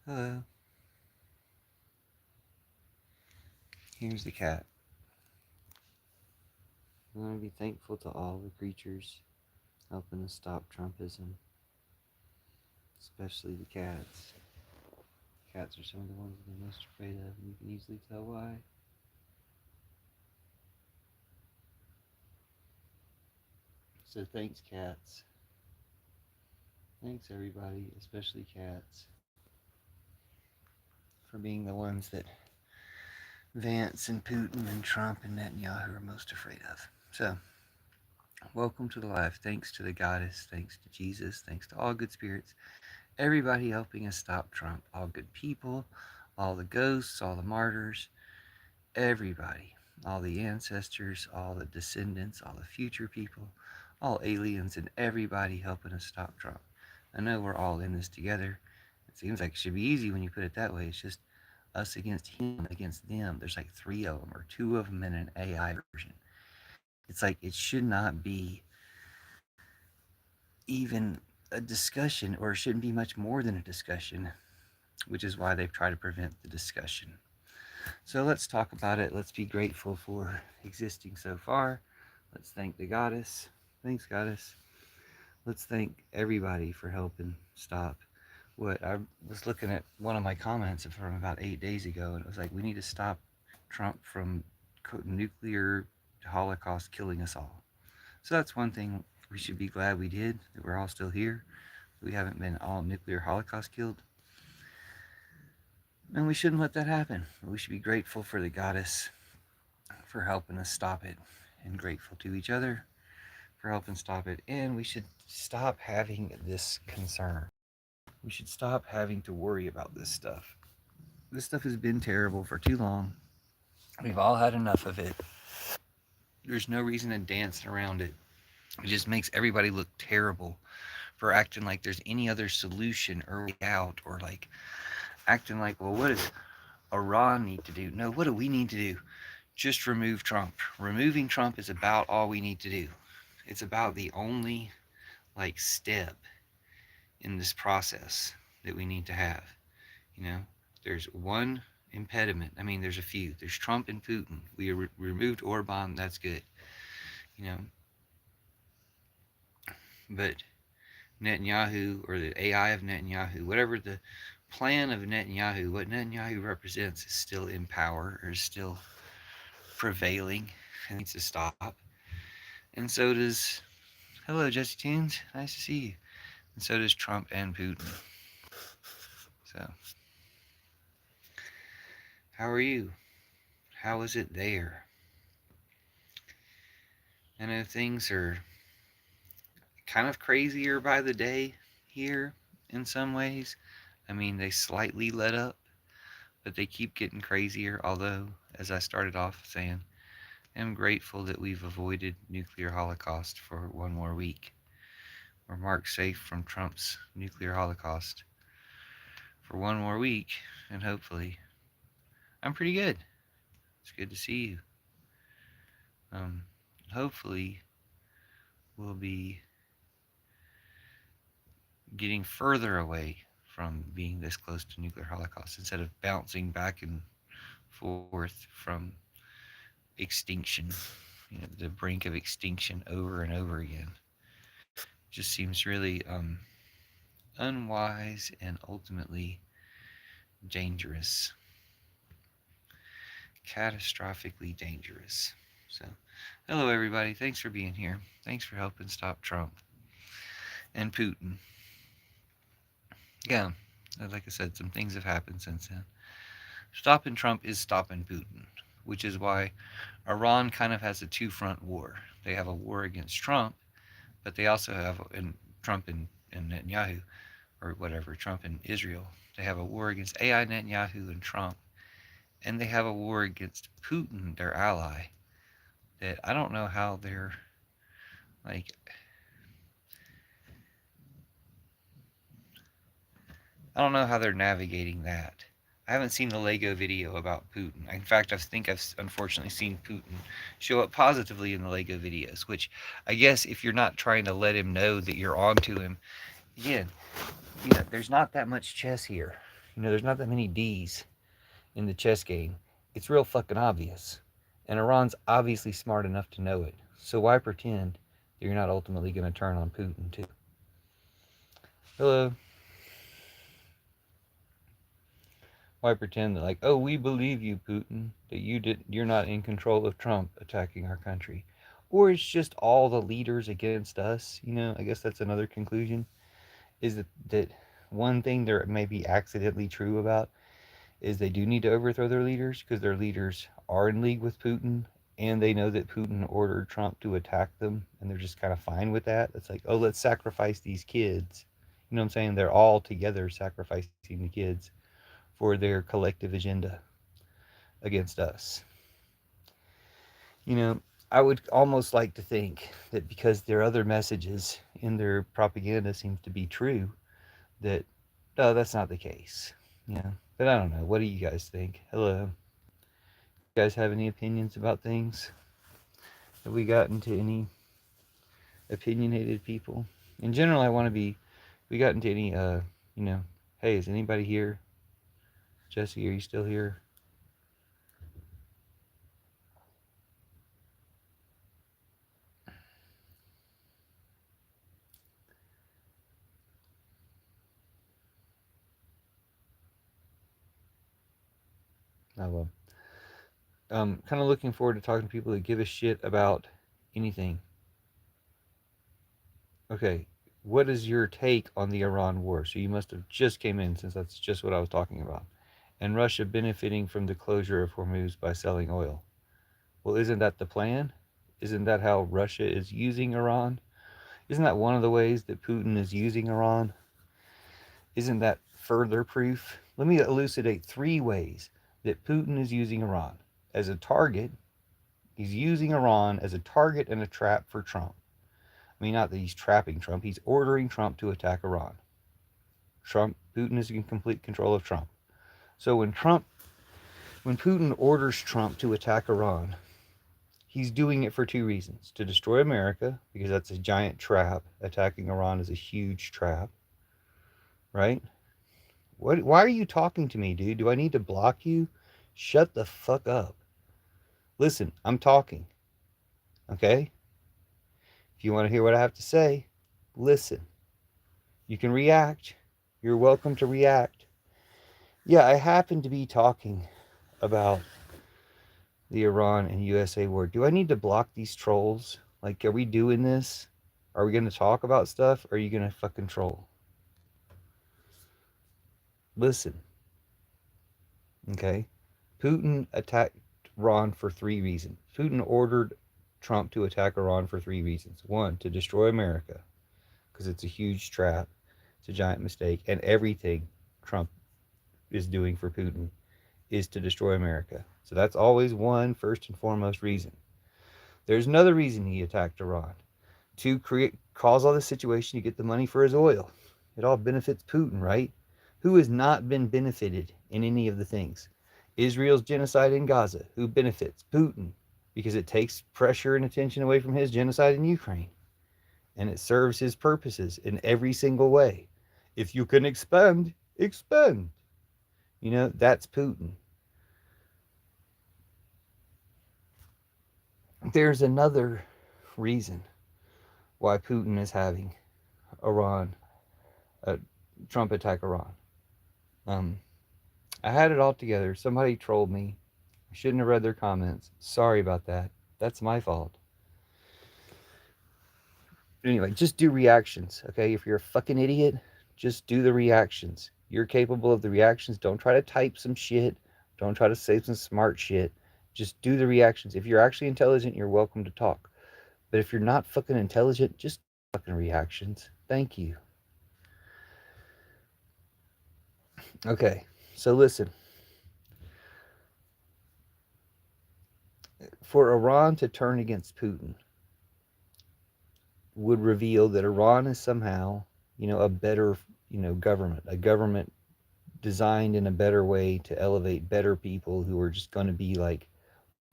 Hello, here's the cat. I want to be thankful to all the creatures helping us stop Trumpism, especially the cats. Cats are some of the ones I'm most afraid of, and you can easily tell why. So thanks, cats. Thanks, everybody, especially cats, for being the ones that Vance and Putin and Trump and Netanyahu are most afraid of. So, welcome to the live. Thanks to the goddess, thanks to Jesus, thanks to all good spirits, everybody helping us stop Trump, all good people, all the ghosts, all the martyrs, everybody, all the ancestors, all the descendants, all the future people, all aliens, and everybody helping us stop Trump. I know we're all in this together. It seems like it should be easy when you put it that way. It's just us against him, against them. There's like three of them or two of them in an AI version. It's like it should not be even a discussion, or it shouldn't be much more than a discussion, which is why they've tried to prevent the discussion. So let's talk about it. Let's be grateful for existing so far. Let's thank the goddess. Thanks, goddess. Let's thank everybody for helping stop what I was looking at one of my comments from about 8 days ago, and it was like, we need to stop Trump from nuclear holocaust killing us all. So that's one thing we should be glad we did, that we're all still here. We haven't been all nuclear holocaust killed. And we shouldn't let that happen. We should be grateful for the goddess for helping us stop it, and grateful to each other for helping stop it. And we should stop having this concern. We should stop having to worry about this stuff. This stuff has been terrible for too long. We've all had enough of it. There's no reason to dance around it. It just makes everybody look terrible for acting like there's any other solution or way out, or like acting like, well, what does Iran need to do? No, what do we need to do? Just remove Trump. Removing Trump is about all we need to do. It's about the only like step in this process that we need to have. You know, there's one impediment. I mean, there's a few. There's Trump and Putin. We removed Orban. That's good. You know, but Netanyahu, or the AI of Netanyahu, whatever the plan of Netanyahu, what Netanyahu represents is still in power, or is still prevailing, and needs to stop. And so does, hello, Jesse Tunes, nice to see you. And so does Trump and Putin. So, how are you? How is it there? I know things are kind of crazier by the day here in some ways. I mean, they slightly let up, but they keep getting crazier. Although, as I started off saying, I'm grateful that we've avoided nuclear holocaust for one more week. We're marked safe from Trump's nuclear holocaust for one more week, and hopefully, I'm pretty good. It's good to see you. Um, Hopefully, we'll be getting further away from being this close to nuclear holocaust, instead of bouncing back and forth from extinction, the brink of extinction over and over again. It just seems really unwise and ultimately dangerous, catastrophically dangerous. So, hello everybody. Thanks for being here. Thanks for helping stop Trump and Putin. Yeah, like I said, some things have happened since then. Stopping Trump is stopping Putin, which is why Iran kind of has a two-front war. They have a war against Trump, but they also have, and Trump and Netanyahu, or whatever, Trump and Israel, they have a war against AI, Netanyahu, and Trump, and they have a war against Putin, their ally, that I don't know how they're, like, I don't know how they're navigating that. I haven't seen the Lego video about Putin. In fact, I think I've unfortunately seen Putin show up positively in the Lego videos, which I guess if you're not trying to let him know that you're on to him, again, there's not that much chess here. There's not that many D's in the chess game. It's real fucking obvious. And Iran's obviously smart enough to know it. So why pretend that you're not ultimately going to turn on Putin, too? Hello. Why pretend that, like, oh, we believe you, Putin, that you're not in control of Trump attacking our country? Or it's just all the leaders against us? I guess that's another conclusion, is that one thing there may be accidentally true about is they do need to overthrow their leaders because their leaders are in league with Putin, and they know that Putin ordered Trump to attack them, and they're just kind of fine with that. It's like, oh, let's sacrifice these kids. You know what I'm saying? They're all together sacrificing the kids for their collective agenda against us. I would almost like to think that because their other messages in their propaganda seems to be true, that no, that's not the case. But I don't know. What do you guys think? Hello. You guys have any opinions about things? Have we gotten to any opinionated people? In general, I want to be. We gotten to any? Hey, is anybody here? Jesse, are you still here? Oh well. Kind of looking forward to talking to people that give a shit about anything. Okay, what is your take on the Iran war? So you must have just came in, since that's just what I was talking about. And Russia benefiting from the closure of Hormuz by selling oil. Well, isn't that the plan? Isn't that how Russia is using Iran? Isn't that one of the ways that Putin is using Iran? Isn't that further proof? Let me elucidate 3 ways that Putin is using Iran as a target. He's using Iran as a target and a trap for Trump. I mean, not that he's trapping Trump, he's ordering Trump to attack Iran. Putin is in complete control of Trump. So when Putin orders Trump to attack Iran, he's doing it for 2 reasons. To destroy America, because that's a giant trap. Attacking Iran is a huge trap. Right? Why are you talking to me, dude? Do I need to block you? Shut the fuck up. Listen, I'm talking. Okay? If you want to hear what I have to say, listen. You can react. You're welcome to react. Yeah, I happen to be talking about the Iran and USA war. Do I need to block these trolls? Like, are we doing this? Are we going to talk about stuff? Or are you going to fucking troll? Listen. Okay? Putin attacked Iran for 3 reasons. Putin ordered Trump to attack Iran for 3 reasons. 1, to destroy America, because it's a huge trap. It's a giant mistake. And everything Trump is doing for Putin is to destroy America. So that's always one first and foremost reason. There's another reason he attacked Iran. To cause all this situation to get the money for his oil. It all benefits Putin, right? Who has not been benefited in any of the things? Israel's genocide in Gaza. Who benefits? Putin. Because it takes pressure and attention away from his genocide in Ukraine. And it serves his purposes in every single way. If you can expend, expend. That's Putin. There's another reason why Putin is having Trump attack Iran. I had it all together. Somebody trolled me. I shouldn't have read their comments. Sorry about that. That's my fault. Anyway, just do reactions, okay? If you're a fucking idiot, just do the reactions. You're capable of the reactions. Don't try to type some shit. Don't try to say some smart shit. Just do the reactions. If you're actually intelligent, you're welcome to talk. But if you're not fucking intelligent, just fucking reactions. Thank you. Okay, so listen. For Iran to turn against Putin would reveal that Iran is somehow, a better, government, a government designed in a better way to elevate better people who are just going to be like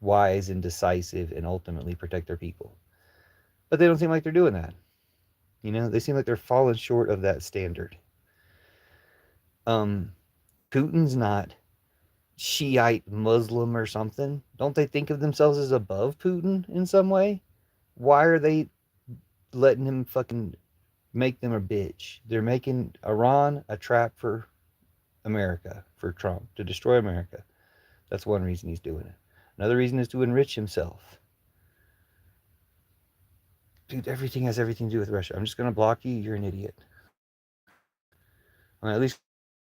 wise and decisive and ultimately protect their people. But they don't seem like they're doing that. They seem like they're falling short of that standard. Putin's not Shiite Muslim or something. Don't they think of themselves as above Putin in some way? Why are they letting him fucking make them a bitch? They're making Iran a trap for America, for Trump, to destroy America. That's one reason he's doing it. Another reason is to enrich himself. Dude, everything has everything to do with Russia. I'm just going to block you. You're an idiot. Well, at least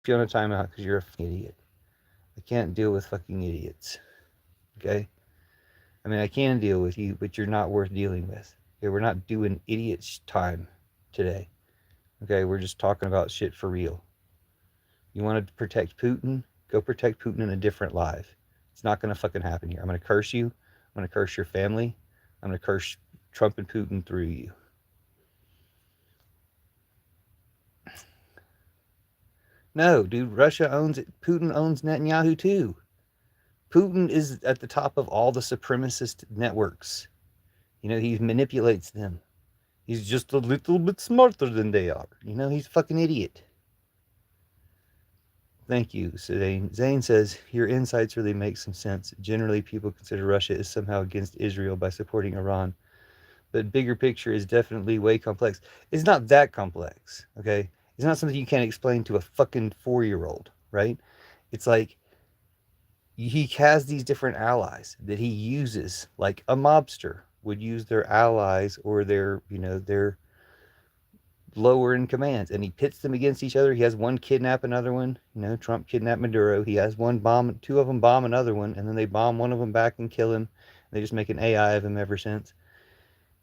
be on a timeout because you're a fucking idiot. I can't deal with fucking idiots. Okay? I mean, I can deal with you, but you're not worth dealing with. Okay? We're not doing idiots time today. Okay? We're just talking about shit for real. You want to protect Putin? Go protect Putin in a different life. It's not going to fucking happen here. I'm going to curse you. I'm going to curse your family. I'm going to curse Trump and Putin through you. No, dude, Russia owns it. Putin owns Netanyahu too. Putin is at the top of all the supremacist networks. You know, he manipulates them. He's just a little bit smarter than they are. You know, he's a fucking idiot. Thank you, Zane. Zane says, your insights really make some sense. Generally, people consider Russia is somehow against Israel by supporting Iran. But bigger picture is definitely way complex. It's not that complex, okay? It's not something you can't explain to a fucking 4-year-old, right? It's like he has these different allies that he uses, like a mobster would use their allies or their, you know, their lower in commands, and he pits them against each other. He has one kidnap another one. You know, Trump kidnapped Maduro. He has one bomb, two of them bomb another one, and then they bomb one of them back and kill him. They just make an AI of him ever since.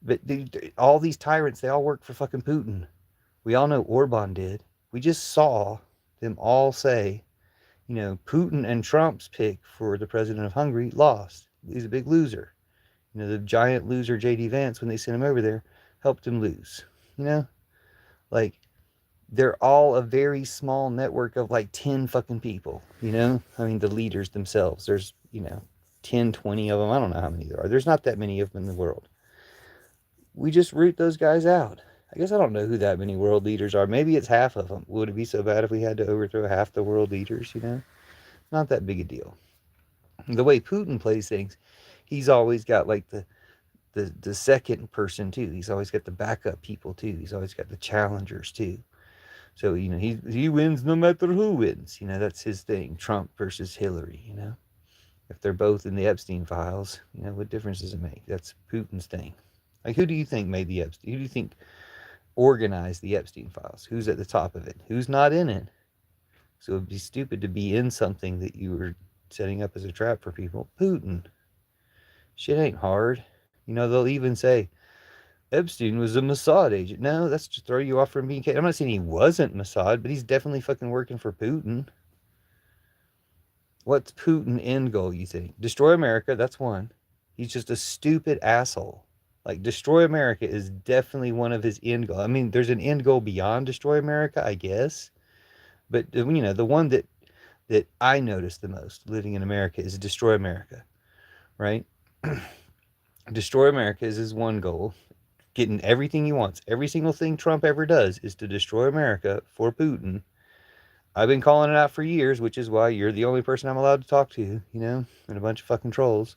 But all these tyrants, they all work for fucking Putin. We all know Orban did. We just saw them all say, you know, Putin and Trump's pick for the president of Hungary lost. He's a big loser. You know, the giant loser J.D. Vance, when they sent him over there, helped him lose. You know, like they're all a very small network of like 10 fucking people. You know, I mean, the leaders themselves. There's, you know, 10, 20 of them. I don't know how many there are. There's not that many of them in the world. We just root those guys out. I guess I don't know who that many world leaders are. Maybe it's half of them. Would it be so bad if we had to overthrow half the world leaders, you know? Not that big a deal. The way Putin plays things, he's always got like the second person too. He's always got the backup people too. He's always got the challengers too. So, you know, he wins no matter who wins. You know, that's his thing. Trump versus Hillary, you know. If they're both in the Epstein files, you know, what difference does it make? That's Putin's thing. Like, who do you think made the Epstein? Who do you think organized the Epstein files? Who's at the top of it? Who's not in it? So it'd be stupid to be in something that you were setting up as a trap for people. Putin. Shit ain't hard. You know, they'll even say Epstein was a Mossad agent. No, that's to throw you off from being. I'm not saying he wasn't Mossad, but he's definitely fucking working for Putin. What's Putin end goal, you think? Destroy America, that's one. He's just a stupid asshole. Like, destroy America is definitely one of his end goals. I mean, there's an end goal beyond destroy America, I guess. But, you know, the one that I notice the most living in America is destroy America, right? Destroy America is his one goal. Getting everything he wants. Every single thing Trump ever does is to destroy America for Putin. I've been calling it out for years, which is why you're the only person I'm allowed to talk to, you know, and a bunch of fucking trolls.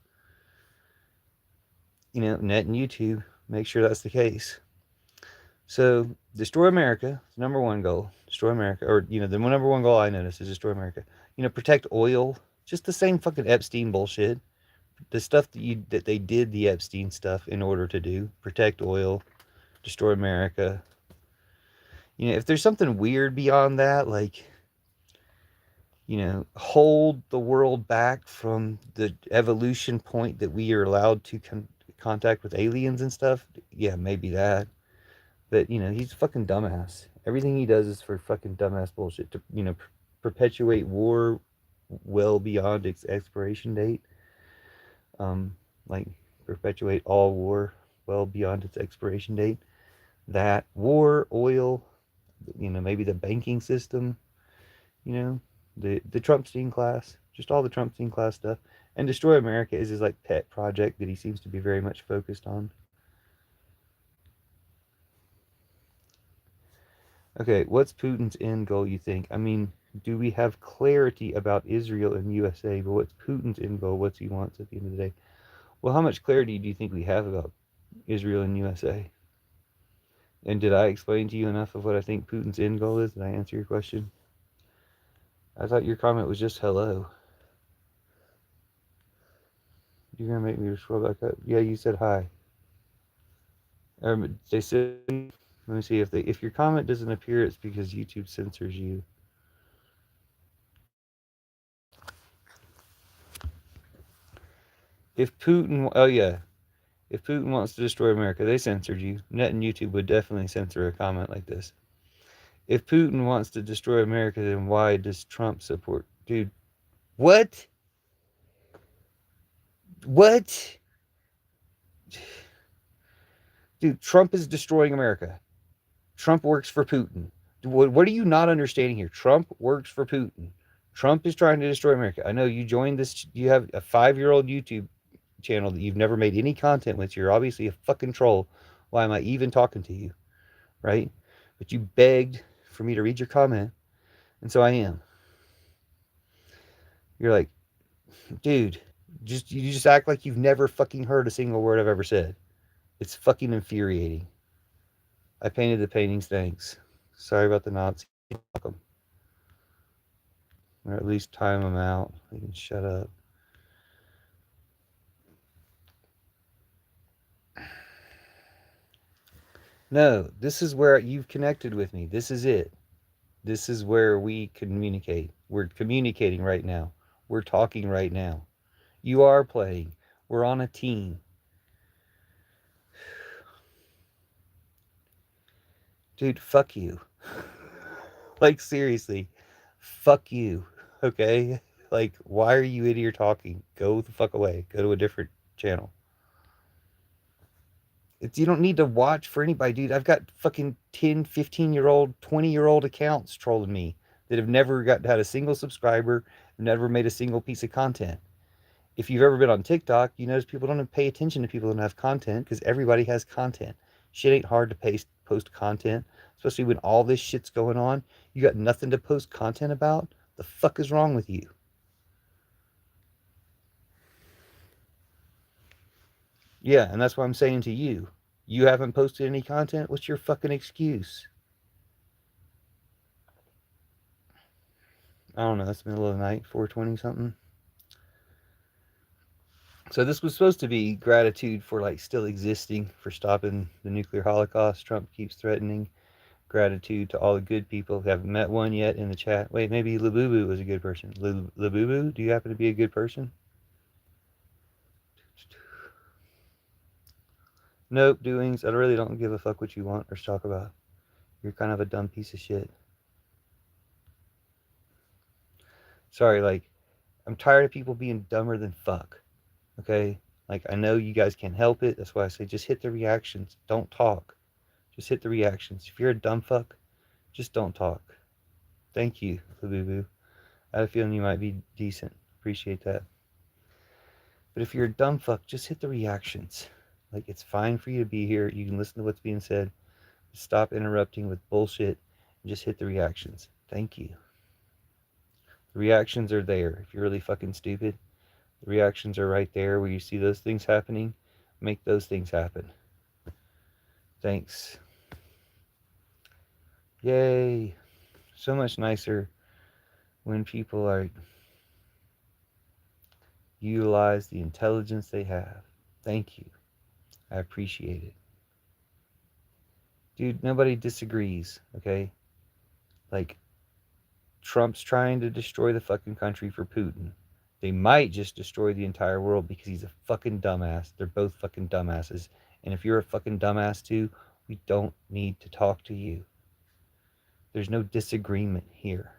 You know, net and YouTube. Make sure that's the case. So, destroy America is number one goal. Destroy America. Or, you know, the number one goal I noticed is destroy America. You know, protect oil. Just the same fucking Epstein bullshit. The stuff that they did the Epstein stuff in order to do. Protect oil. Destroy America. You know, if there's something weird beyond that, like, you know, hold the world back from the evolution point that we are allowed to contact with aliens and stuff, yeah, maybe that. But, you know, he's a fucking dumbass. Everything he does is for fucking dumbass bullshit to, you know, perpetuate war well beyond its expiration date. Like, perpetuate all war well beyond its expiration date. That, war, oil, you know, maybe the banking system, you know, the Trumpstein class, just all the Trumpstein class stuff. And Destroy America is his like pet project that he seems to be very much focused on. Okay, what's Putin's end goal, you think? I mean, Do we have clarity about Israel and USA? But what's Putin's end goal? What's he wants at the end of the day? Well, how much clarity do you think we have about Israel and USA? And did I explain to you enough of what I think Putin's end goal is? Did I answer your question? I thought your comment was just hello. You're gonna make me scroll back up. Yeah, you said hi. They said, let me see if your comment doesn't appear, it's because YouTube censors you. If Putin, oh yeah, if Putin wants to destroy America, they censored you. Net and YouTube would definitely censor a comment like this. If Putin wants to destroy America, then why does Trump support? Dude, what? What? Dude, Trump is destroying America. Trump works for Putin. What are you not understanding here? Trump works for Putin. Trump is trying to destroy America. I know you joined this, you have a 5-year-old YouTube channel that you've never made any content with. You're obviously a fucking troll. Why am I even talking to you? Right? But you begged for me to read your comment, and so I am. You're like, dude, you just act like you've never fucking heard a single word I've ever said. It's fucking infuriating. I painted the paintings, thanks. Sorry about the Nazi. Welcome. Or at least time them out. They can shut up. No, this is where you've connected with me. This is it. This is where we communicate. We're communicating right now. We're talking right now. You are playing. We're on a team. Dude, fuck you. Like, seriously. Fuck you. Okay? Like, why are you in here talking? Go the fuck away. Go to a different channel. You don't need to watch for anybody, dude. I've got fucking 10, 15-year-old, 20-year-old accounts trolling me that have never had a single subscriber, never made a single piece of content. If you've ever been on TikTok, you notice people don't pay attention to people that don't have content because everybody has content. Shit ain't hard to post content, especially when all this shit's going on. You got nothing to post content about? The fuck is wrong with you? Yeah, and that's what I'm saying to you. You haven't posted any content? What's your fucking excuse? I don't know, it's middle of the night, 4:20 something. So this was supposed to be gratitude for like still existing, for stopping the nuclear holocaust Trump keeps threatening. Gratitude to all the good people who haven't met one yet in the chat. Wait, maybe Labubu was a good person. Labubu, do you happen to be a good person? Nope, doings. I really don't give a fuck what you want or talk about. You're kind of a dumb piece of shit. Sorry, like, I'm tired of people being dumber than fuck. Okay? Like, I know you guys can't help it. That's why I say just hit the reactions. Don't talk. Just hit the reactions. If you're a dumb fuck, just don't talk. Thank you, Labubu. I had a feeling you might be decent. Appreciate that. But if you're a dumb fuck, just hit the reactions. Like, it's fine for you to be here. You can listen to what's being said. Stop interrupting with bullshit and just hit the reactions. Thank you. The reactions are there. If you're really fucking stupid, the reactions are right there where you see those things happening. Make those things happen. Thanks. Yay. So much nicer when people are utilize the intelligence they have. Thank you. I appreciate it. Dude, nobody disagrees, okay? Like, Trump's trying to destroy the fucking country for Putin. They might just destroy the entire world because he's a fucking dumbass. They're both fucking dumbasses. And if you're a fucking dumbass too, we don't need to talk to you. There's no disagreement here.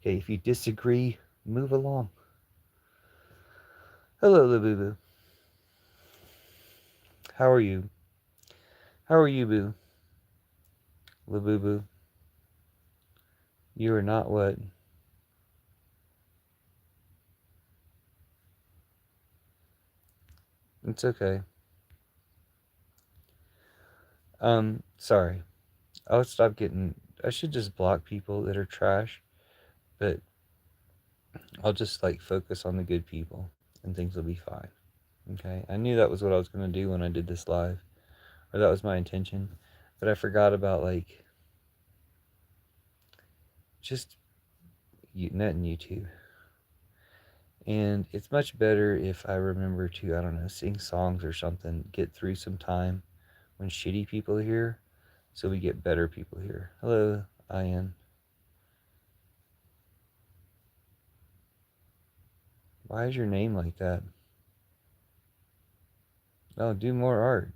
Okay, if you disagree, move along. Hello, Labubu. How are you? How are you, Boo? Labubu. You are not what? It's okay. Sorry. I'll stop getting. I should just block people that are trash. But I'll just like focus on the good people and things will be fine. Okay? I knew that was what I was going to do when I did this live, or that was my intention. But I forgot about like just net and YouTube. And it's much better if I remember to, I don't know, sing songs or something, get through some time when shitty people are here, so we get better people here. Hello, Ian. Why is your name like that? Oh, do more art.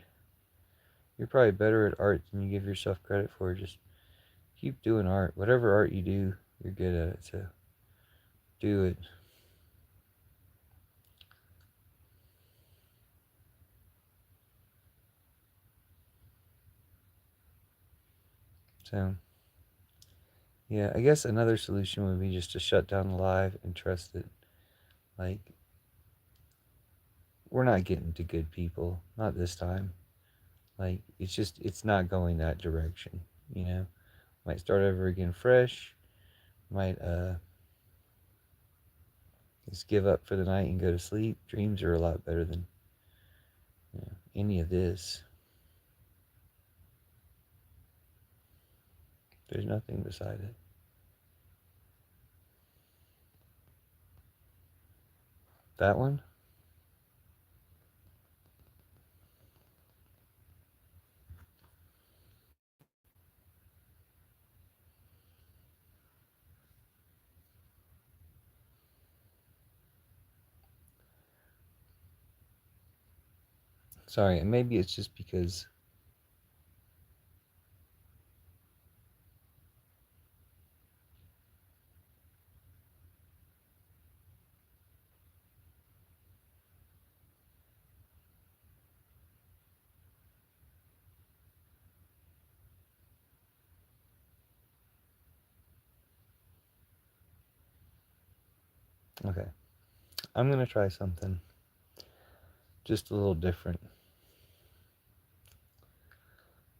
You're probably better at art than you give yourself credit for. Just keep doing art. Whatever art you do, you're good at it, so do it. So, yeah, I guess another solution would be just to shut down the live and trust that, like, we're not getting to good people. Not this time. Like, it's not going that direction, you know? Might start over again fresh. Might, just give up for the night and go to sleep. Dreams are a lot better than, any of this. There's nothing beside it. That one? Sorry, maybe it's just because. Okay. I'm going to try something just a little different.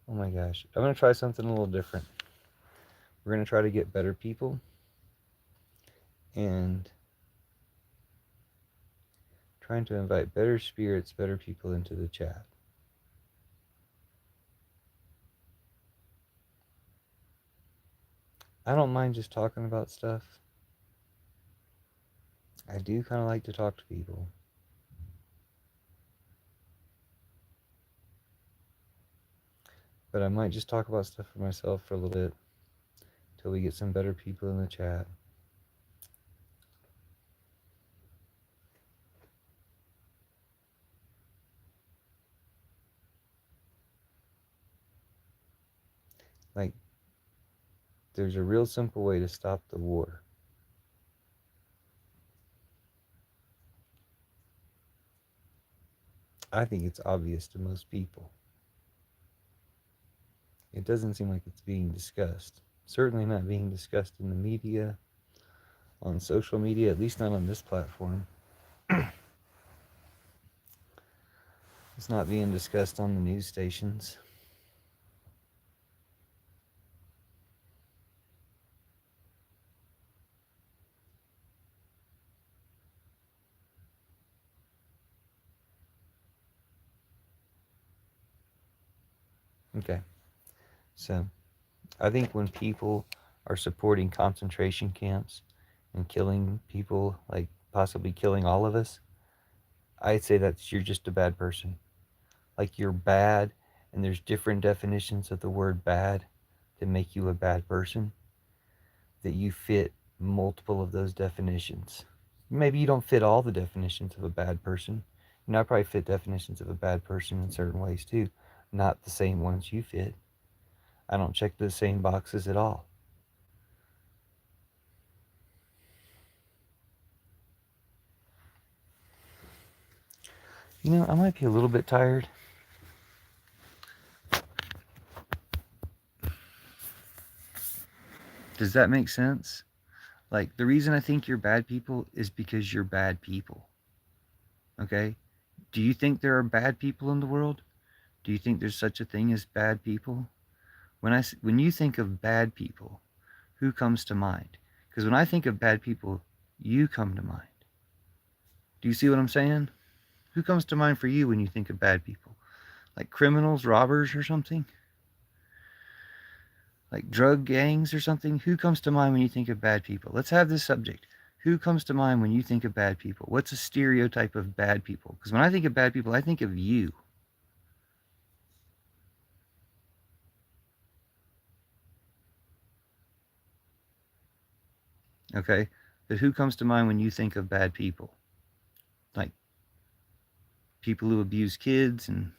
Oh my gosh. I'm going to try something a little different. We're going to try to get better people and trying to invite better spirits, better people into the chat. I don't mind just talking about stuff. I do kind of like to talk to people. But I might just talk about stuff for myself for a little bit till we get some better people in the chat. Like, there's a real simple way to stop the war. I think it's obvious to most people. It doesn't seem like it's being discussed. Certainly not being discussed in the media, on social media, at least not on this platform. It's not being discussed on the news stations. Okay, so I think when people are supporting concentration camps and killing people, like possibly killing all of us, I'd say that you're just a bad person. Like, you're bad, and there's different definitions of the word bad that make you a bad person, that you fit multiple of those definitions. Maybe you don't fit all the definitions of a bad person. I probably fit definitions of a bad person in certain ways too, not the same ones you fit. I don't check the same boxes at all. I might be a little bit tired. Does that make sense? Like, the reason I think you're bad people is because you're bad people. Okay? Do you think there are bad people in the world? Do you think there's such a thing as bad people? When you think of bad people, who comes to mind? Because when I think of bad people, you come to mind. Do you see what I'm saying? Who comes to mind for you when you think of bad people? Like criminals, robbers, or something? Like drug gangs or something? Who comes to mind when you think of bad people? Let's have this subject. Who comes to mind when you think of bad people? What's a stereotype of bad people? Because when I think of bad people, I think of you. Okay? But who comes to mind when you think of bad people? Like people who abuse kids and,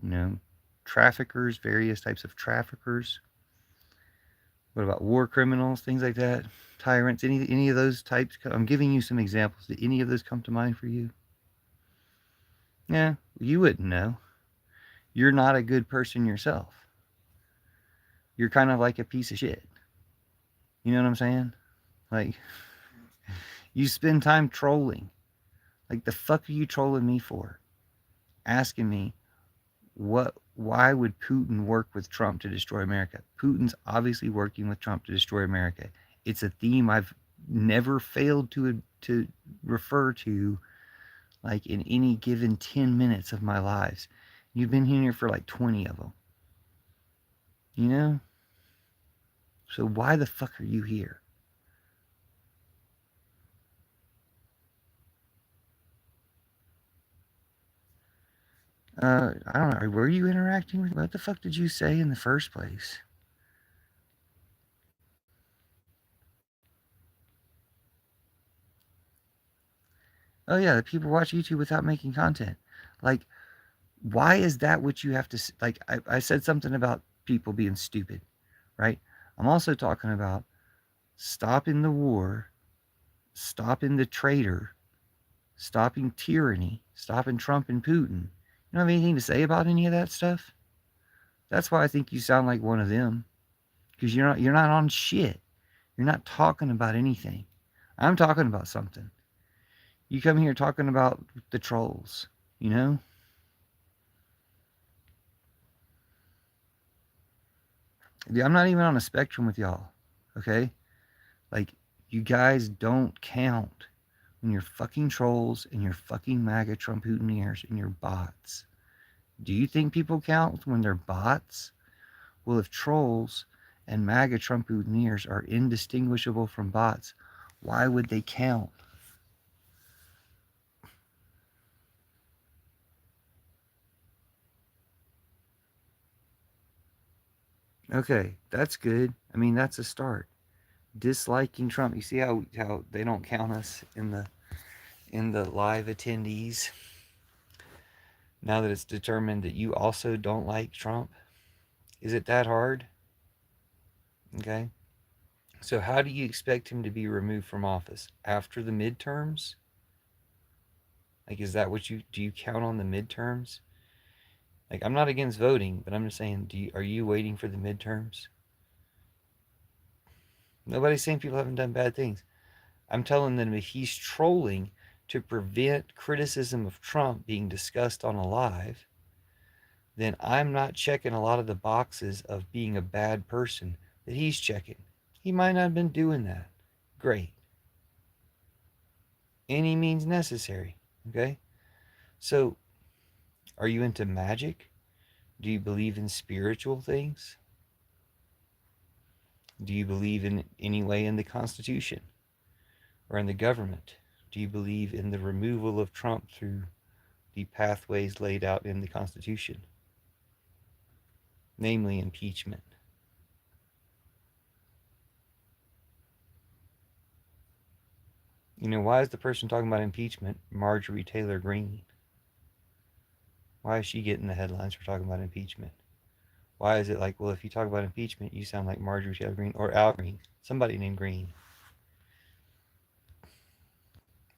you know, traffickers, various types of traffickers. What about war criminals, things like that? Tyrants, any of those types? I'm giving you some examples. Did any of those come to mind for you? Yeah, you wouldn't know. You're not a good person yourself. You're kind of like a piece of shit. You know what I'm saying? Like, you spend time trolling. Like, the fuck are you trolling me for? Asking me why would Putin work with Trump to destroy America? Putin's obviously working with Trump to destroy America. It's a theme I've never failed to refer to, like, in any given 10 minutes of my lives. You've been here for like 20 of them. You know? So why the fuck are you here? I don't know. Were you interacting with? What the fuck did you say in the first place? Oh yeah, the people watch YouTube without making content. Like, why is that what you have to like? I said something about people being stupid, right? I'm also talking about stopping the war, stopping the traitor, stopping tyranny, stopping Trump and Putin. You don't have anything to say about any of that stuff? That's why I think you sound like one of them. Because you're not on shit. You're not talking about anything. I'm talking about something. You come here talking about the trolls, you know? I'm not even on a spectrum with y'all, okay? Like, you guys don't count when you're fucking trolls and you're fucking MAGA Trump Hooteniers and you're bots. Do you think people count when they're bots? Well, if trolls and MAGA Trump Hooteniers are indistinguishable from bots, why would they count? Okay, that's good. I mean, that's a start. Disliking Trump. You see how they don't count us in the live attendees now that it's determined that you also don't like Trump? Is it that hard? Okay. So how do you expect him to be removed from office? After the midterms? Like, is that what you do? You count on the midterms? Like, I'm not against voting, but I'm just saying, are you waiting for the midterms? Nobody's saying people haven't done bad things. I'm telling them if he's trolling to prevent criticism of Trump being discussed on a live, then I'm not checking a lot of the boxes of being a bad person that he's checking. He might not have been doing that. Great. Any means necessary. Okay? So, are you into magic? Do you believe in spiritual things? Do you believe in any way in the Constitution or in the government? Do you believe in the removal of Trump through the pathways laid out in the Constitution, namely impeachment? You know, why is the person talking about impeachment Marjorie Taylor Greene? Why is she getting the headlines for talking about impeachment? Why is it like, well, if you talk about impeachment, you sound like Marjorie Taylor Greene or Al Green, somebody named Green?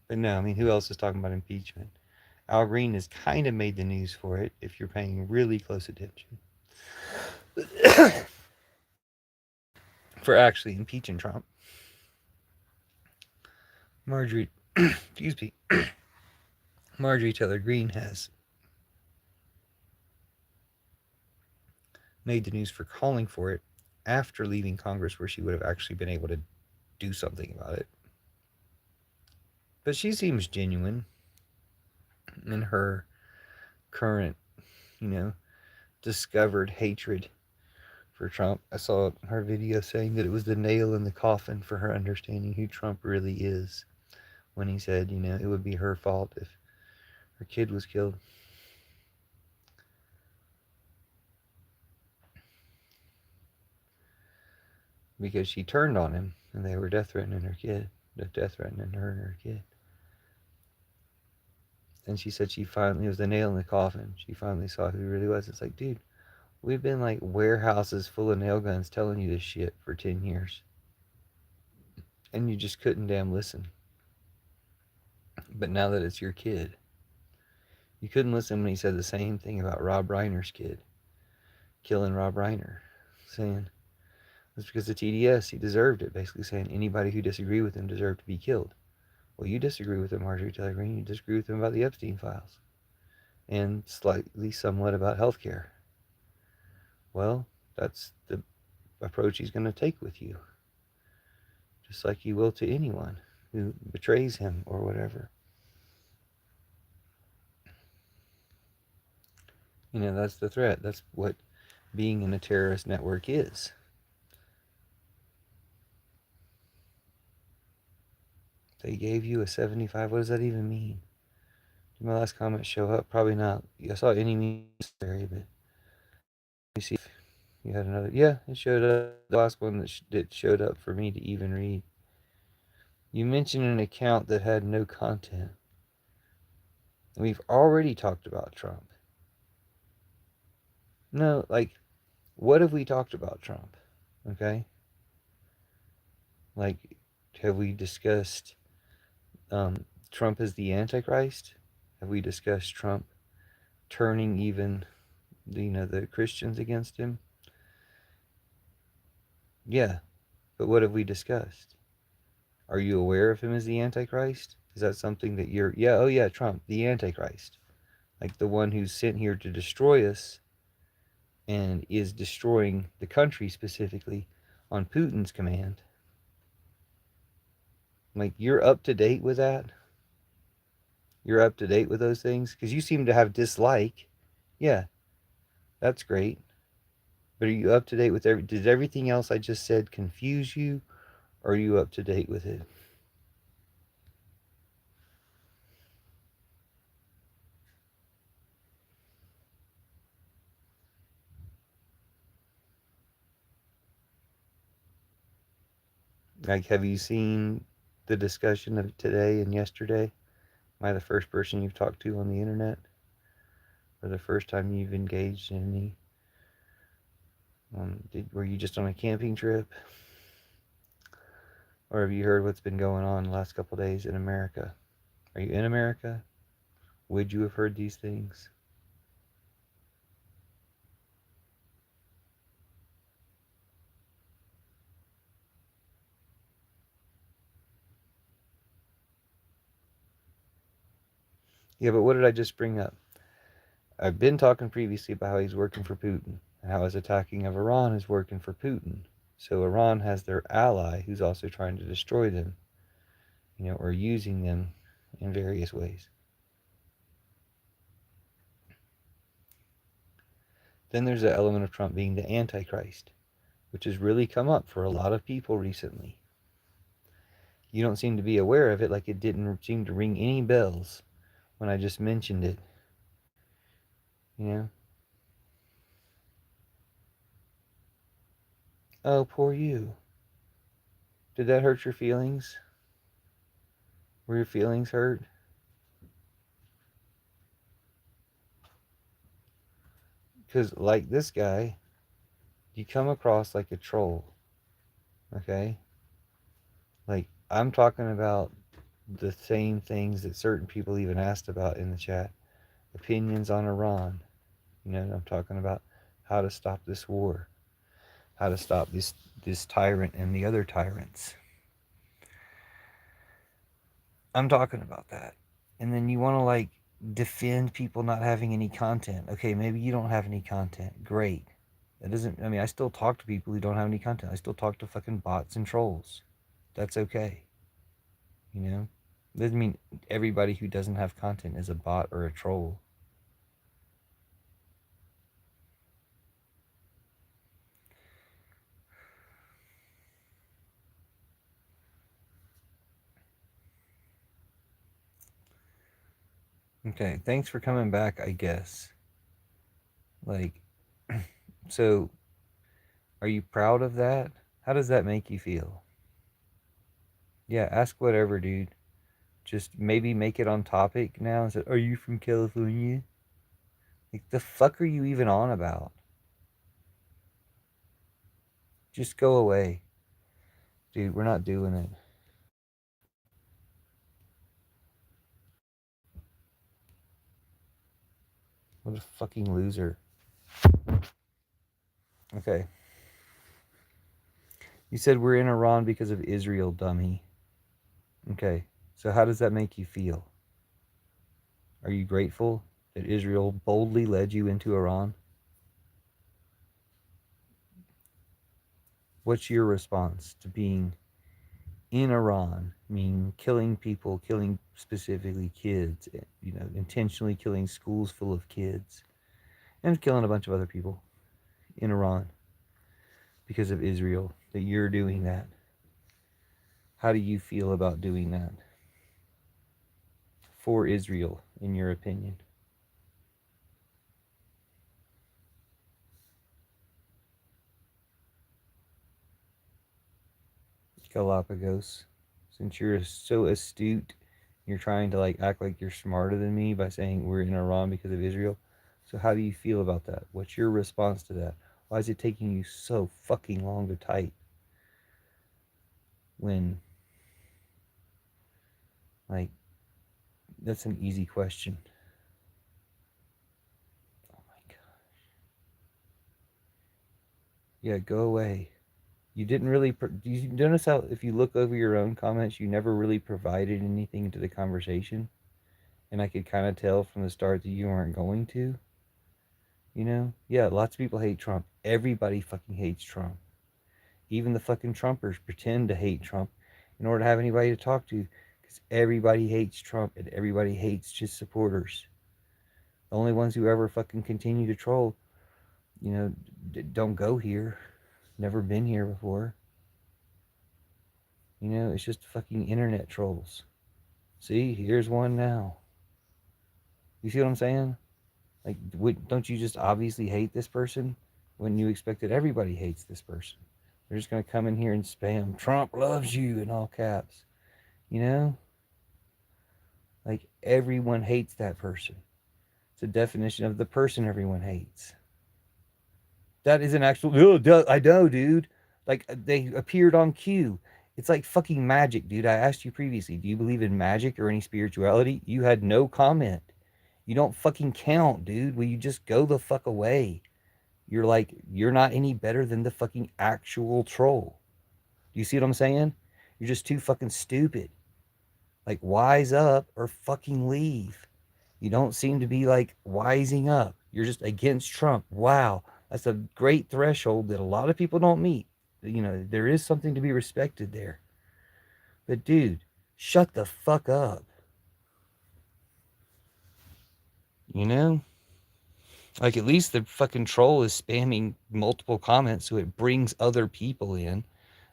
But no, I mean, who else is talking about impeachment? Al Green has kind of made the news for it if you're paying really close attention. For actually impeaching Trump. Marjorie, excuse me, Marjorie Taylor Greene has made the news for calling for it after leaving Congress, where she would have actually been able to do something about it. But she seems genuine in her current, you know, discovered hatred for Trump. I saw her video saying that it was the nail in the coffin for her understanding who Trump really is when he said, you know, it would be her fault if her kid was killed. Because she turned on him and they were death threatening her kid, death threatening her and her kid. And she said she finally, it was the nail in the coffin. She finally saw who he really was. It's like, dude, we've been like warehouses full of nail guns telling you this shit for 10 years. And you just couldn't damn listen. But now that it's your kid, you couldn't listen when he said the same thing about Rob Reiner's kid, killing Rob Reiner, saying it's because of TDS, he deserved it, basically saying anybody who disagreed with him deserved to be killed. Well, you disagree with him, Marjorie Taylor Greene. You disagree with him about the Epstein files and slightly somewhat about healthcare. Well, that's the approach he's going to take with you, just like he will to anyone who betrays him or whatever. You know, that's the threat. That's what being in a terrorist network is. They gave you a 75. What does that even mean? Did my last comment show up? Probably not. I saw any necessary, but let me see if you had another. Yeah, it showed up. The last one that showed up for me to even read. You mentioned an account that had no content. We've already talked about Trump. No, like, what have we talked about Trump? Okay? Like, have we discussed Trump as the Antichrist? Have we discussed Trump turning even, the Christians against him? Yeah, but what have we discussed? Are you aware of him as the Antichrist? Is that something that you're, yeah, oh yeah, Trump, the Antichrist. Like the one who's sent here to destroy us and is destroying the country specifically on Putin's command. Like, you're up to date with that? You're up to date with those things? Because you seem to have dislike. Yeah, that's great. But are you up to date with did everything else I just said confuse you? Or are you up to date with it? Like, have you seen the discussion of today and yesterday? Am I the first person you've talked to on the internet? Or the first time you've engaged in any? Were you just on a camping trip? Or have you heard what's been going on the last couple of days in America? Are you in America? Would you have heard these things? Yeah, but what did I just bring up? I've been talking previously about how he's working for Putin and how his attacking of Iran is working for Putin. So Iran has their ally who's also trying to destroy them, or using them in various ways. Then there's the element of Trump being the Antichrist, which has really come up for a lot of people recently. You don't seem to be aware of it, like it didn't seem to ring any bells when I just mentioned it. You know? Oh, poor you. Did that hurt your feelings? Were your feelings hurt? Because, like this guy, you come across like a troll. Okay? Like, I'm talking about the same things that certain people even asked about in the chat. Opinions on Iran. I'm talking about how to stop this war. How to stop this tyrant and the other tyrants. I'm talking about that. And then you want to, like, defend people not having any content. Okay, maybe you don't have any content. Great. That doesn't, I still talk to people who don't have any content. I still talk to fucking bots and trolls. That's okay. You know? Doesn't mean everybody who doesn't have content is a bot or a troll. Okay, thanks for coming back, I guess. Like, so are you proud of that? How does that make you feel? Yeah, ask whatever, dude. Just maybe make it on topic now and say, are you from California? Like, the fuck are you even on about? Just go away. Dude, we're not doing it. What a fucking loser. Okay. You said we're in Iran because of Israel, dummy. Okay. So how does that make you feel? Are you grateful that Israel boldly led you into Iran? What's your response to being in Iran, meaning killing people, killing specifically kids, intentionally killing schools full of kids, and killing a bunch of other people in Iran because of Israel, that you're doing that? How do you feel about doing that for Israel, in your opinion? Galapagos, since you're so astute, you're trying to like act like you're smarter than me by saying we're in Iran because of Israel. So how do you feel about that? What's your response to that? Why is it taking you so fucking long to type when, like, that's an easy question? Oh my god. Yeah, go away. You didn't really. Do you notice how, if you look over your own comments, you never really provided anything to the conversation? And I could kind of tell from the start that you weren't going to. You know? Yeah, lots of people hate Trump. Everybody fucking hates Trump. Even the fucking Trumpers pretend to hate Trump in order to have anybody to talk to, because everybody hates Trump and everybody hates his supporters. The only ones who ever fucking continue to troll, don't go here. Never been here before. It's just fucking internet trolls. See, here's one now. You see what I'm saying? Like, don't you just obviously hate this person when you expect that everybody hates this person? They're just going to come in here and spam, Trump loves you, in all caps. You know? Like, everyone hates that person. It's a definition of the person everyone hates. That is an actual, oh, I know, dude. Like, they appeared on cue. It's like fucking magic, dude. I asked you previously, do you believe in magic or any spirituality? You had no comment. You don't fucking count, dude. Will you just go the fuck away? You're like, you're not any better than the fucking actual troll. Do you see what I'm saying? You're just too fucking stupid. Like, wise up or fucking leave. You don't seem to be like wising up. You're just against Trump. Wow. That's a great threshold that a lot of people don't meet. There is something to be respected there. But dude, shut the fuck up. You know? Like, at least the fucking troll is spamming multiple comments so it brings other people in.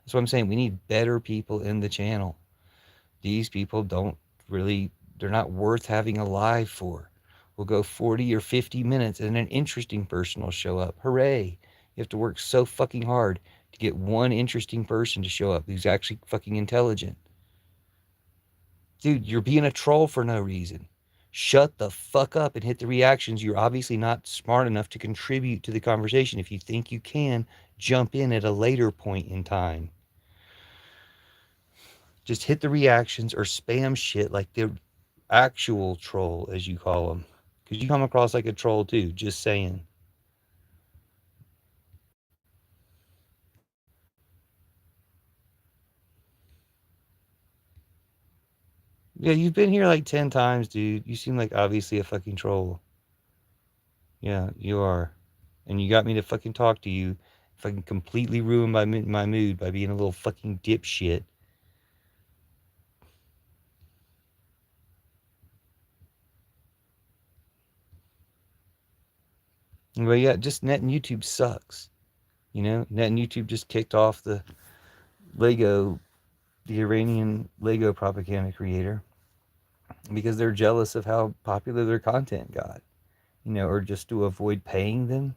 That's what I'm saying. We need better people in the channel. These people don't really, they're not worth having a live for. We'll go 40 or 50 minutes and an interesting person will show up. Hooray. You have to work so fucking hard to get one interesting person to show up who's actually fucking intelligent. Dude, you're being a troll for no reason. Shut the fuck up and hit the reactions. You're obviously not smart enough to contribute to the conversation. If you think you can, jump in at a later point in time. Just hit the reactions or spam shit like the actual troll, as you call them. Because you come across like a troll too, just saying. Yeah, you've been here like 10 times, dude. You seem like obviously a fucking troll. Yeah, you are. And you got me to fucking talk to you. Fucking completely ruin my mood by being a little fucking dipshit. But yeah, just net and YouTube sucks. You know, net and YouTube just kicked off Lego, the Iranian Lego propaganda creator, because they're jealous of how popular their content got. You know, or just to avoid paying them,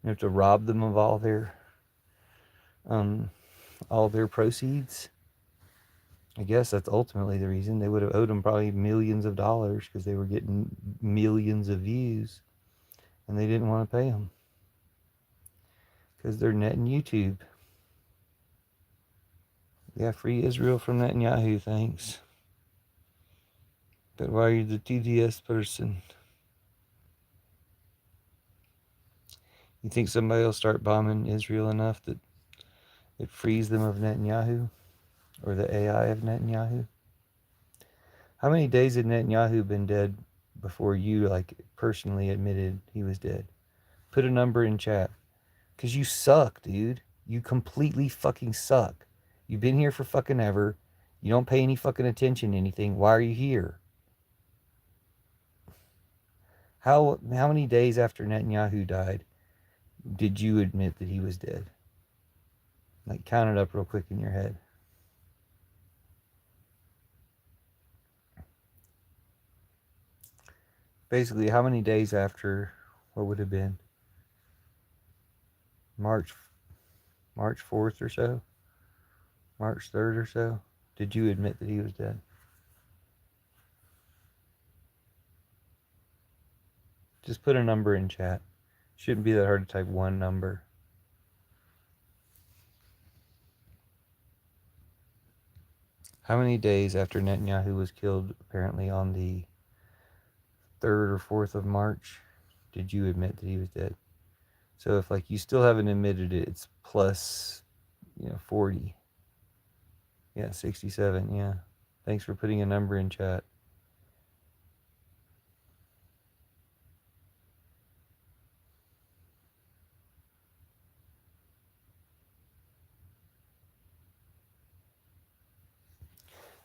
you know, to rob them of um, all their proceeds. I guess that's ultimately the reason. They would have owed them probably millions of dollars because they were getting millions of views, and they didn't want to pay them because they're netting YouTube. Yeah, free Israel from Netanyahu, thanks. But why are you the TDS person? You think somebody will start bombing Israel enough that it frees them of Netanyahu? Or the AI of Netanyahu? How many days had Netanyahu been dead before you, like, personally admitted he was dead? Put a number in chat. Because you suck, dude. You completely fucking suck. You've been here for fucking ever. You don't pay any fucking attention to anything. Why are you here? How many days after Netanyahu died did you admit that he was dead? Like, count it up real quick in your head. Basically, how many days after, what would have been March 4th or so, March 3rd or so, did you admit that he was dead? Just put a number in chat. Shouldn't be that hard to type one number. How many days after Netanyahu was killed, apparently on the 3rd or 4th of March, did you admit that he was dead? So if, like, you still haven't admitted it, it's plus, 40. Yeah, 67, yeah. Thanks for putting a number in chat.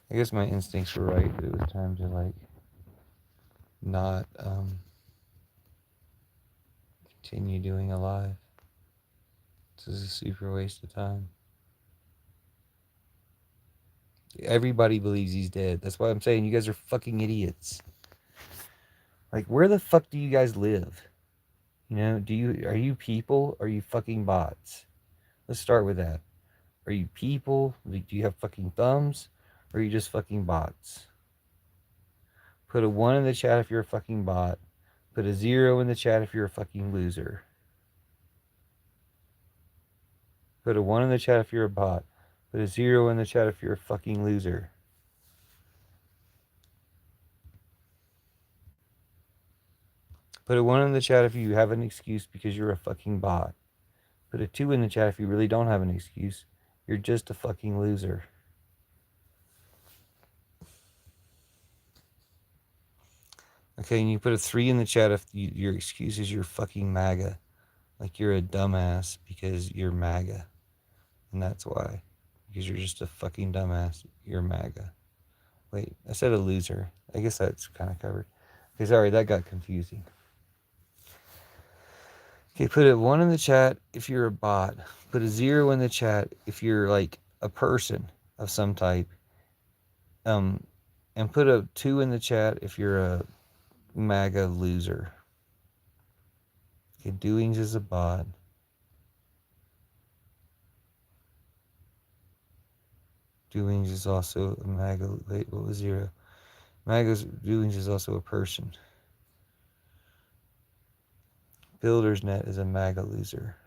I guess my instincts were right that it was time to, like, not continue doing a live. This is a super waste of time. Everybody believes he's dead. That's why I'm saying you guys are fucking idiots. Like, where the fuck do you guys live? You know, are you people? Or are you fucking bots? Let's start with that. Are you people? Do you have fucking thumbs? Or are you just fucking bots? Put a 1 in the chat if you're a fucking bot. Put a 0 in the chat if you're a fucking loser. Put a 1 in the chat if you're a bot. Put a 0 in the chat if you're a fucking loser. Put a 1 in the chat if you have an excuse because you're a fucking bot. Put a 2 in the chat if you really don't have an excuse. You're just a fucking loser. Okay, and you put a 3 in the chat if your excuse is you're fucking MAGA. Like, you're a dumbass because you're MAGA. And that's why. Because you're just a fucking dumbass. You're MAGA. Wait, I said a loser. I guess that's kind of covered. Okay, sorry, that got confusing. Okay, put a 1 in the chat if you're a bot. Put a 0 in the chat if you're, like, a person of some type. And put a 2 in the chat if you're a MAGA loser. Okay, Doings is a bot. Doings is also a MAGA. Wait, what was 0? Doings is also a person. BuildersNet is a MAGA loser.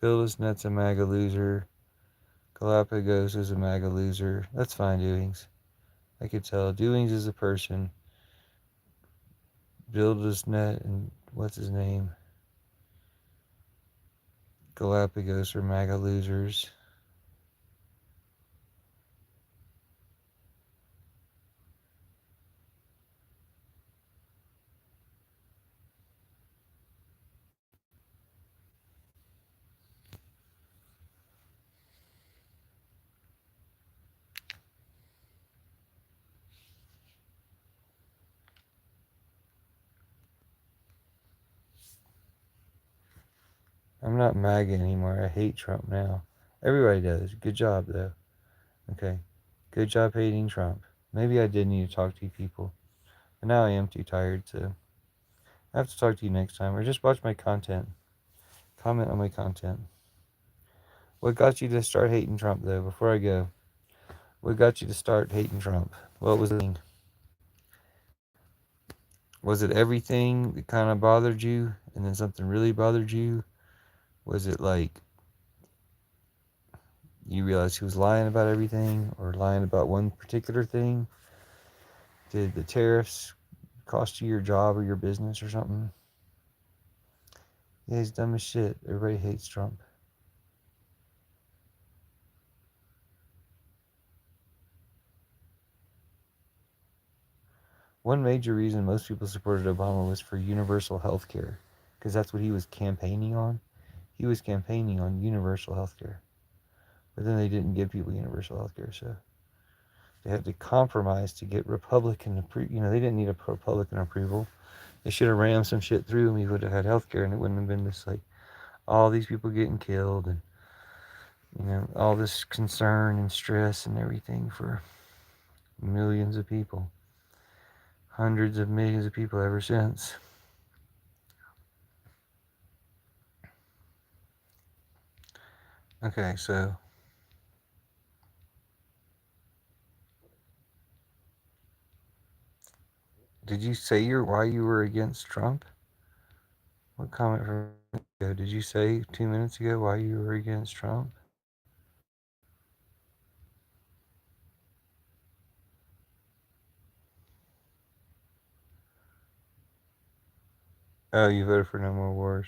BuildersNet's a MAGA loser. Galapagos is a MAGA loser. That's fine, Doings. I could tell. Doings is a person. BuildersNet and what's his name? Galapagos are MAGA losers. I'm not MAGA anymore. I hate Trump now. Everybody does. Good job, though. Okay. Good job hating Trump. Maybe I did need to talk to you people. But now I am too tired, so I have to talk to you next time. Or just watch my content. Comment on my content. What got you to start hating Trump, though, before I go? What got you to start hating Trump? What was the thing? Was it everything that kind of bothered you, and then something really bothered you? Was it like you realized he was lying about everything, or lying about one particular thing? Did the tariffs cost you your job or your business or something? Yeah, he's dumb as shit. Everybody hates Trump. One major reason most people supported Obama was for universal health care, because that's what he was campaigning on. He was campaigning on universal health care. But then they didn't give people universal health care, so they had to compromise to get Republican approval. They didn't need a Republican approval. They should have rammed some shit through and we would have had health care, and it wouldn't have been this, like, all these people getting killed and, all this concern and stress and everything for millions of people. Hundreds of millions of people ever since. Okay, so did you say why you were against Trump? What comment from ago? Did you say 2 minutes ago why you were against Trump? Oh, you voted for no more wars.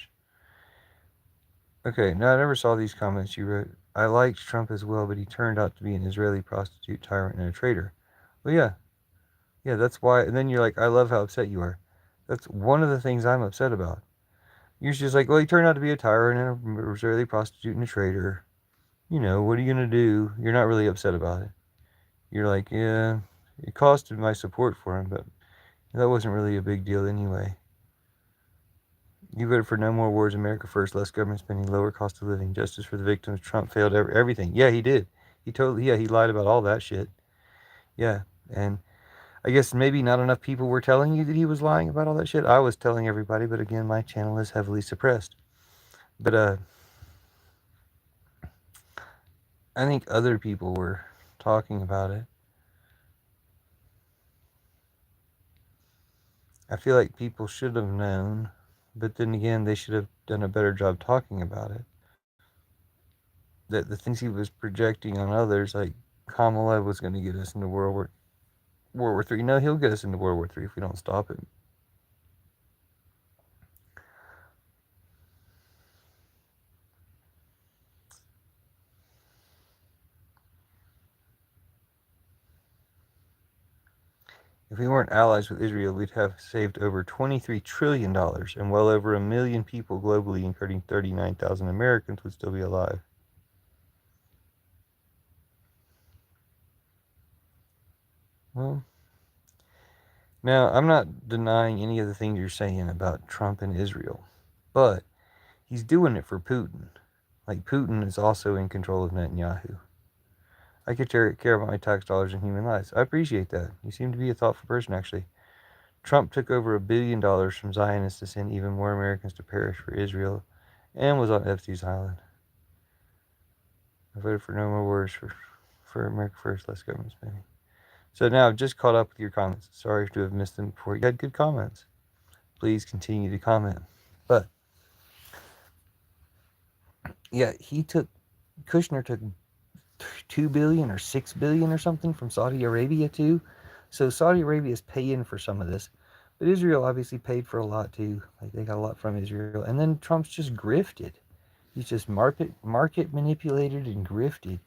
Okay, no, I never saw these comments you wrote. I liked Trump as well, but he turned out to be an Israeli prostitute, tyrant, and a traitor. Well, yeah, that's why. And then you're like, I love how upset you are. That's one of the things I'm upset about. You're just like, well, he turned out to be a tyrant and an Israeli prostitute and a traitor. What are you gonna do? You're not really upset about it. You're like, yeah, it costed my support for him, but that wasn't really a big deal anyway. You voted for no more wars, America first, less government spending, lower cost of living, justice for the victims. Trump failed everything. Yeah, he did. He lied about all that shit. Yeah, and I guess maybe not enough people were telling you that he was lying about all that shit. I was telling everybody, but again, my channel is heavily suppressed. But I think other people were talking about it. I feel like people should have known, but then again, they should have done a better job talking about it. That the things he was projecting on others, like Kamala was going to get us into World War III. No, he'll get us into World War III if we don't stop him. If we weren't allies with Israel, we'd have saved over $23 trillion, and well over 1 million people globally, including 39,000 Americans, would still be alive. Well, now, I'm not denying any of the things you're saying about Trump and Israel, but he's doing it for Putin. Like, Putin is also in control of Netanyahu. I could care about my tax dollars and human lives. I appreciate that. You seem to be a thoughtful person, actually. Trump took over $1 billion from Zionists to send even more Americans to perish for Israel and was on Epstein's Island. I voted for no more wars for America First, less government spending. So now I've just caught up with your comments. Sorry to have missed them before. You had good comments. Please continue to comment. But yeah, Kushner took 2 billion or 6 billion or something from Saudi Arabia too. So Saudi Arabia is paying for some of this, but Israel obviously paid for a lot too. Like, they got a lot from Israel, and then Trump's just grifted. He's just market manipulated and grifted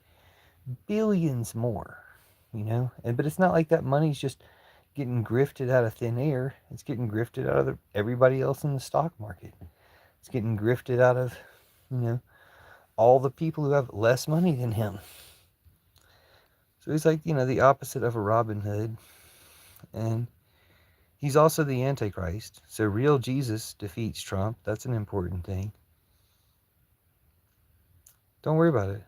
billions more, but it's not like that money's just getting grifted out of thin air. It's getting grifted out of everybody else in the stock market. It's getting grifted out of, all the people who have less money than him. So he's like, the opposite of a Robin Hood. And he's also the Antichrist. So real Jesus defeats Trump. That's an important thing. Don't worry about it.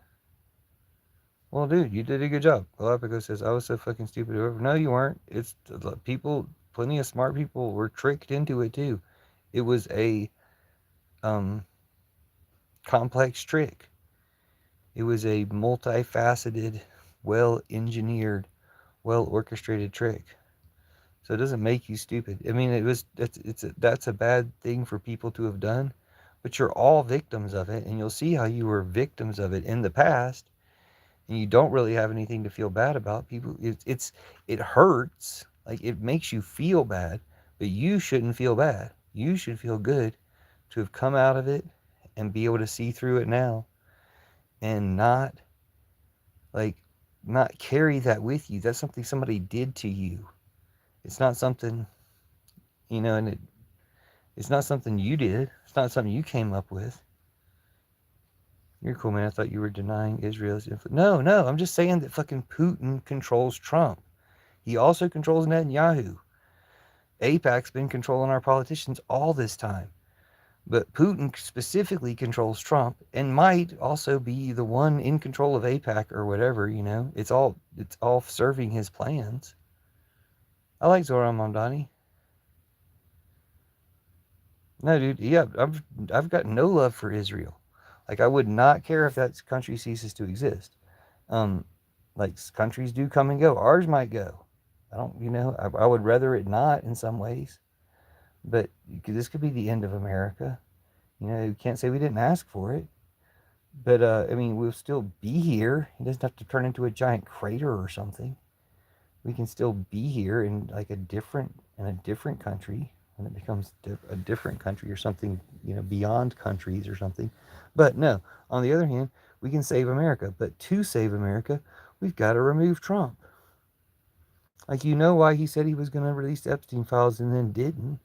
Well, dude, you did a good job. Galapagos says, I was so fucking stupid. No, you weren't. It's people, plenty of smart people were tricked into it too. It was a um, complex trick. It was a multifaceted, well engineered, well orchestrated trick. So it doesn't make you stupid. I mean, that's a bad thing for people to have done, but you're all victims of it, and you'll see how you were victims of it in the past, and you don't really have anything to feel bad about. People, it hurts, like it makes you feel bad, but you shouldn't feel bad. You should feel good to have come out of it and be able to see through it now, and like not carry that with you. That's something somebody did to you. It's not something, and it's not something you did. It's not something you came up with. You're cool, man. I thought you were denying Israel's influence. No, no. I'm just saying that fucking Putin controls Trump. He also controls Netanyahu. AIPAC's been controlling our politicians all this time. But Putin specifically controls Trump and might also be the one in control of AIPAC or whatever, It's all serving his plans. I like Zoran Mamdani. No, dude. Yeah, I've got no love for Israel. Like, I would not care if that country ceases to exist. Um, like, countries do come and go. Ours might go. I don't, I would rather it not in some ways. But this could be the end of America. You can't say we didn't ask for it. But, I mean, we'll still be here. It doesn't have to turn into a giant crater or something. We can still be here in like a different country when it becomes a different country or something, beyond countries or something. But no, on the other hand, we can save America. But to save America, we've got to remove Trump. Like, why he said he was going to release the Epstein files and then didn't?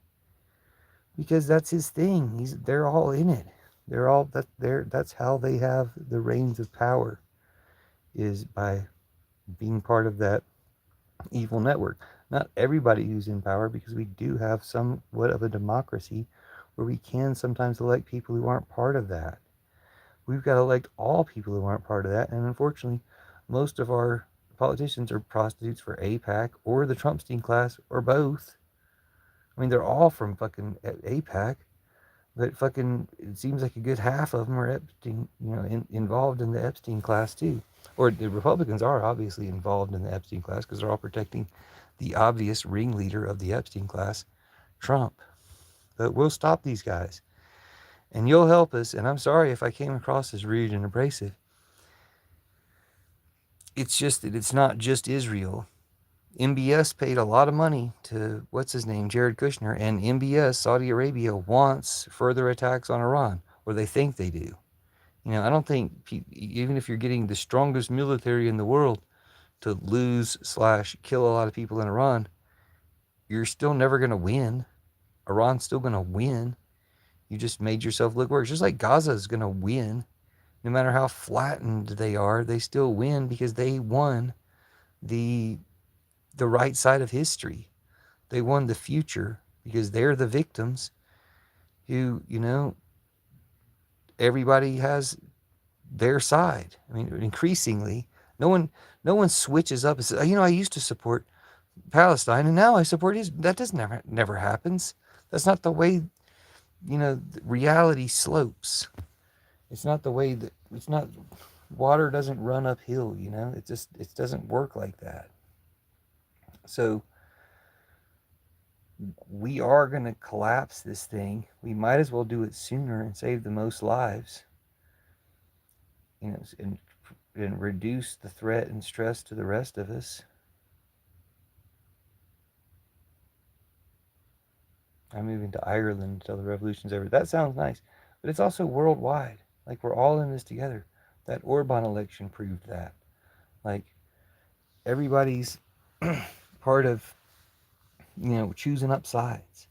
Because that's his thing. They're all in it. That's how they have the reins of power, is by being part of that evil network. Not everybody who's in power, because we do have somewhat of a democracy where we can sometimes elect people who aren't part of that. We've got to elect all people who aren't part of that, and unfortunately, most of our politicians are prostitutes for AIPAC or the Trumpstein class or both. I mean, they're all from fucking AIPAC, but fucking it seems like a good half of them are Epstein, involved in the Epstein class too. Or the Republicans are obviously involved in the Epstein class because they're all protecting the obvious ringleader of the Epstein class, Trump. But we'll stop these guys. And you'll help us. And I'm sorry if I came across as rude and abrasive. It's just that it's not just Israel. MBS paid a lot of money to, what's his name, Jared Kushner, and MBS, Saudi Arabia, wants further attacks on Iran, or they think they do. I don't think, even if you're getting the strongest military in the world to lose/kill a lot of people in Iran, you're still never going to win. Iran's still going to win. You just made yourself look worse. Just like Gaza is going to win. No matter how flattened they are, they still win because they won the right side of history. They won the future because they're the victims who, everybody has their side. I mean, increasingly, no one switches up and says, I used to support Palestine and now I support Israel. That doesn't never happens. That's not the way, reality slopes. It's not the way that, it's not, water doesn't run uphill, it doesn't work like that. So we are going to collapse this thing. We might as well do it sooner and save the most lives, and reduce the threat and stress to the rest of us. I'm moving to Ireland until the revolution's over. That sounds nice, but it's also worldwide. Like, we're all in this together. That Orban election proved that. Like, everybody's part of, choosing up sides.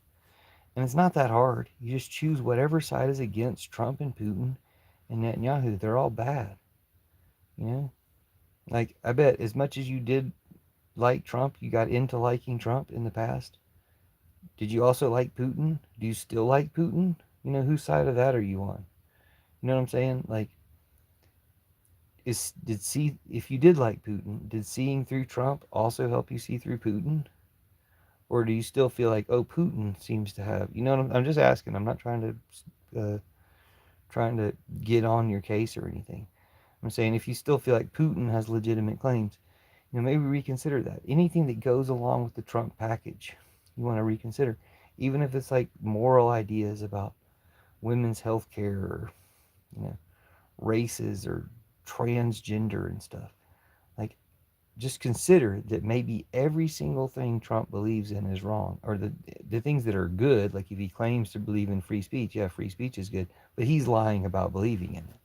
And it's not that hard. You just choose whatever side is against Trump and Putin and Netanyahu. They're all bad. Like, I bet as much as you did like Trump, you got into liking Trump in the past. Did you also like Putin? Do you still like Putin? Whose side of that are you on? You know what I'm saying? Like, if you did like Putin, did seeing through Trump also help you see through Putin? Or do you still feel like, oh, Putin seems to have, you know what I'm just asking. I'm not trying to get on your case or anything. I'm saying if you still feel like Putin has legitimate claims, maybe reconsider that. Anything that goes along with the Trump package, you want to reconsider, even if it's like moral ideas about women's health care or you know races or transgender and stuff. Like, just consider that maybe every single thing Trump believes in is wrong, or the things that are good. Like if he claims to believe in free speech, yeah, free speech is good, but he's lying about believing in it.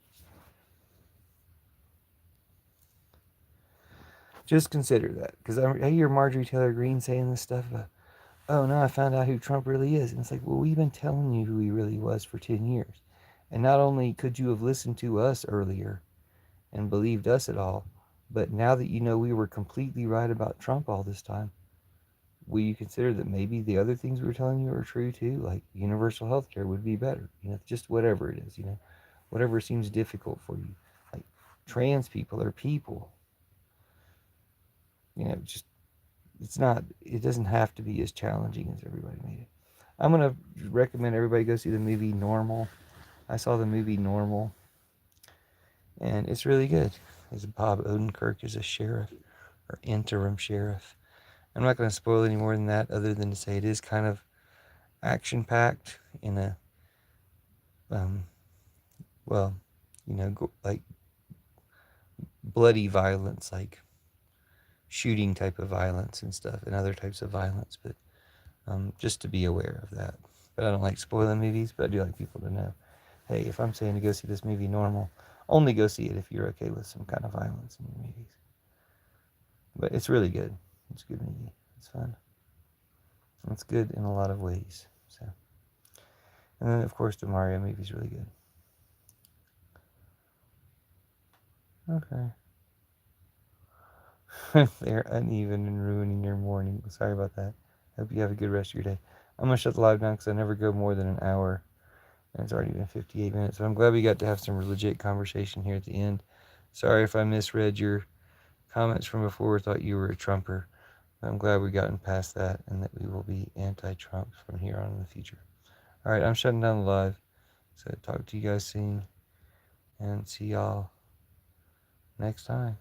Just consider that, because I hear Marjorie Taylor Greene saying this stuff about, oh no, I found out who Trump really is, and it's like, well, we've been telling you who he really was for 10 years, and not only could you have listened to us earlier and believed us at all, but now that you know we were completely right about Trump all this time, will you consider that maybe the other things we were telling you are true too? Like universal health care would be better. Just whatever it is, whatever seems difficult for you. Like trans people are people. Just it doesn't have to be as challenging as everybody made it. I'm going to recommend everybody go see the movie Normal. I saw the movie Normal, and it's really good. There's Bob Odenkirk as a sheriff, or interim sheriff. I'm not going to spoil any more than that, other than to say it is kind of action packed in a, um, well, like bloody violence, like shooting type of violence and stuff, and other types of violence. But just to be aware of that. But I don't like spoiling movies, but I do like people to know, hey, if I'm saying to go see this movie Normal, only go see it if you're okay with some kind of violence in your movies. But it's really good. It's a good movie. It's fun. It's good in a lot of ways. So, and then of course the Mario movie's really good. Okay. They're uneven and ruining your morning. Sorry about that. Hope you have a good rest of your day. I'm gonna shut the live down because I never go more than an hour, and it's already been 58 minutes. But I'm glad we got to have some legit conversation here at the end. Sorry if I misread your comments from before, thought you were a Trumper. I'm glad we've gotten past that, and that we will be anti-Trump from here on in the future. All right, I'm shutting down the live. So talk to you guys soon, and see y'all next time.